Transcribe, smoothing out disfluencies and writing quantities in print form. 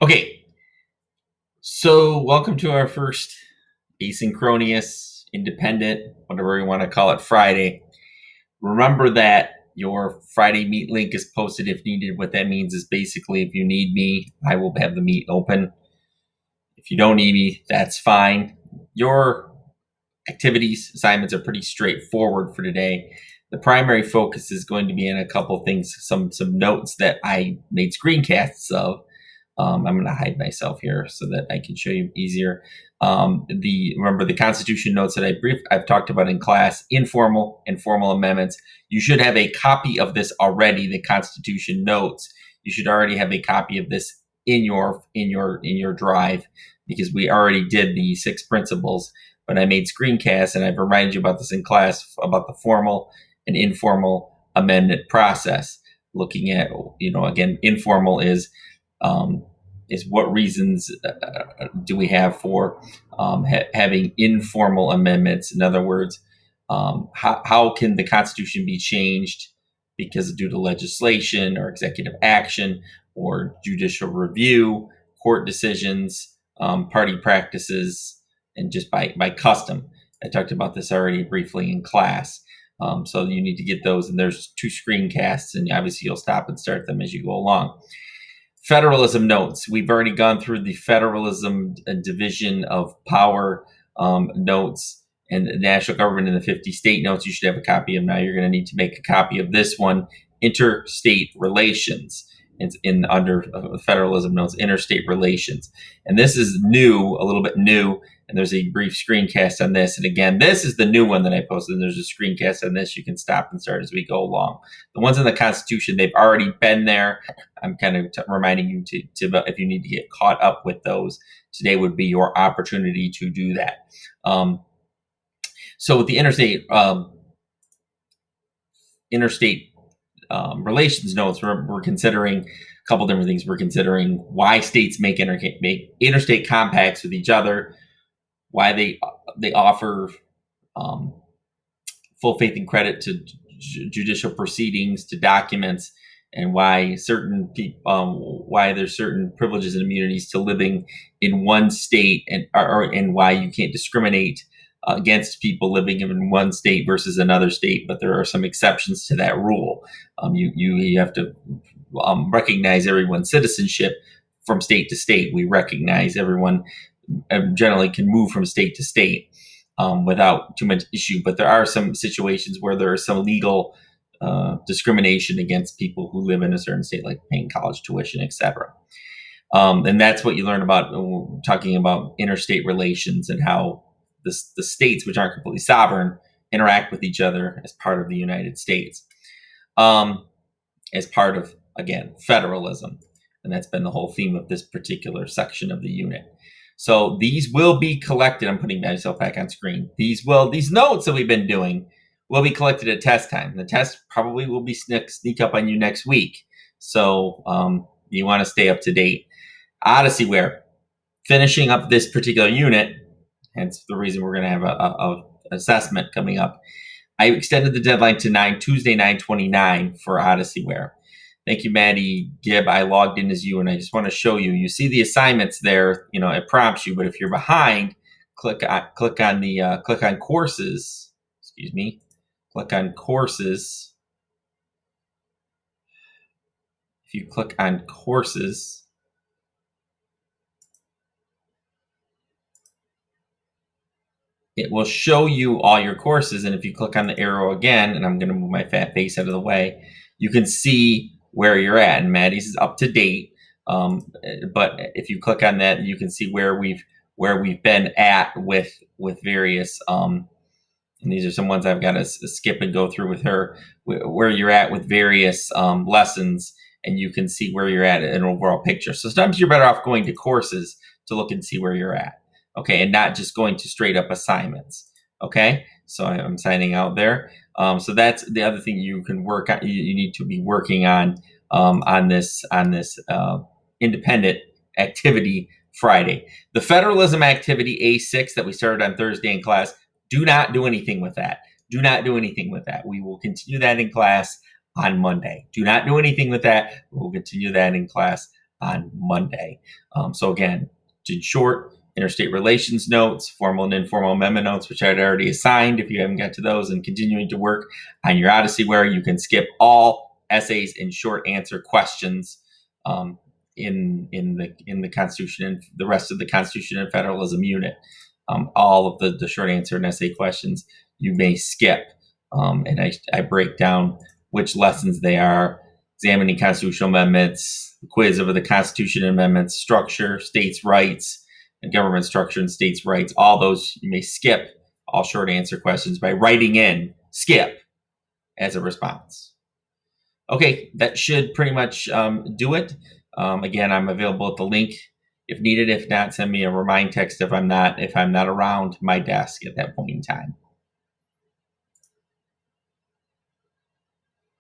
Okay, so welcome to our first asynchronous, independent, whatever you want to call it, Friday. Remember that your Friday meet link is posted if needed. What that means is basically if you need me, I will have the meet open. If you don't need me, that's fine. Your activities, assignments are pretty straightforward for today. The primary focus is going to be in a couple things, some notes that I made screencasts of. I'm going to hide myself here so that I can show you easier. Remember the Constitution notes that I've talked about in class, informal and formal amendments. You should have a copy of this already. The Constitution notes. You should already have a copy of this in your drive because we already did the 6 principles. But I made screencasts and I've reminded you about this in class about the formal and informal amendment process. Looking at, again, informal is what reasons do we have for having informal amendments? In other words, how can the Constitution be changed because due to legislation or executive action or judicial review, court decisions, party practices, and just by custom. I talked about this already briefly in class. So you need to get those, and there's 2 screencasts, and obviously you'll stop and start them as you go along. Federalism notes. We've already gone through the federalism division of power notes and the national government and the 50 state notes. You should have a copy of. Now you're going to need to make a copy of this one, interstate relations. It's under federalism notes, interstate relations. And this is new, a little bit new. And there's a brief screencast on this. And again, this is the new one that I posted. And there's a screencast on this. You can stop and start as we go along. The ones in the Constitution, they've already been there. I'm kind of reminding you to if you need to get caught up with those, today would be your opportunity to do that. So with the interstate relations notes, we're considering a couple different things. We're considering why states make interstate compacts with each other, why they offer full faith and credit to judicial proceedings, to documents, and why why there's certain privileges and immunities to living in one state, and why you can't discriminate against people living in one state versus another state, but there are some exceptions to that rule. You have to recognize everyone's citizenship from state to state. We recognize everyone generally can move from state to state without too much issue, but there are some situations where there is some legal discrimination against people who live in a certain state, like paying college tuition, etc. And that's what you learn about talking about interstate relations and how the states, which aren't completely sovereign, interact with each other as part of the United States, as part of, again, federalism. And that's been the whole theme of this particular section of the unit. So these will be collected. I'm putting myself back on screen. These notes that we've been doing will be collected at test time. The test probably will be sneak up on you next week. So you want to stay up to date. Odyssey-ware, finishing up this particular unit, hence the reason we're going to have a assessment coming up. I extended the deadline to Tuesday, 9/29 for Odyssey-ware. Thank you, Maddie Gibb. I logged in as you, and I just want to show you. You see the assignments there. It prompts you, but if you're behind, click on courses. Excuse me. Click on courses. If you click on courses, it will show you all your courses. And if you click on the arrow again, and I'm going to move my fat face out of the way, you can see where you're at. And Maddie's is up to date. But if you click on that, you can see where we've been at with various. And these are some ones I've got to skip and go through with her, where you're at with various lessons, and you can see where you're at in an overall picture. So sometimes you're better off going to courses to look and see where you're at. Okay, and not just going to straight up assignments. Okay, so I'm signing out there. So that's the other thing you can work on. You need to be working on this independent activity Friday. The federalism activity A6 that we started on Thursday in class. Do not do anything with that. Do not do anything with that. We will continue that in class on Monday. Do not do anything with that. We will continue that in class on Monday. So again, in short, interstate relations notes, formal and informal amendment notes, which I'd already assigned if you haven't got to those, and continuing to work on your Odysseyware. You can skip all essays and short answer questions in the Constitution and the rest of the Constitution and Federalism unit. All of the short answer and essay questions you may skip. And I break down which lessons they are: examining constitutional amendments, the quiz over the Constitution and amendments, structure, states' rights, and government structure and states' rights. All those you may skip all short answer questions by writing in skip as a response. Okay, that should pretty much do it. Again, I'm available at the link if needed. If not, send me a remind text if I'm not around my desk at that point in time.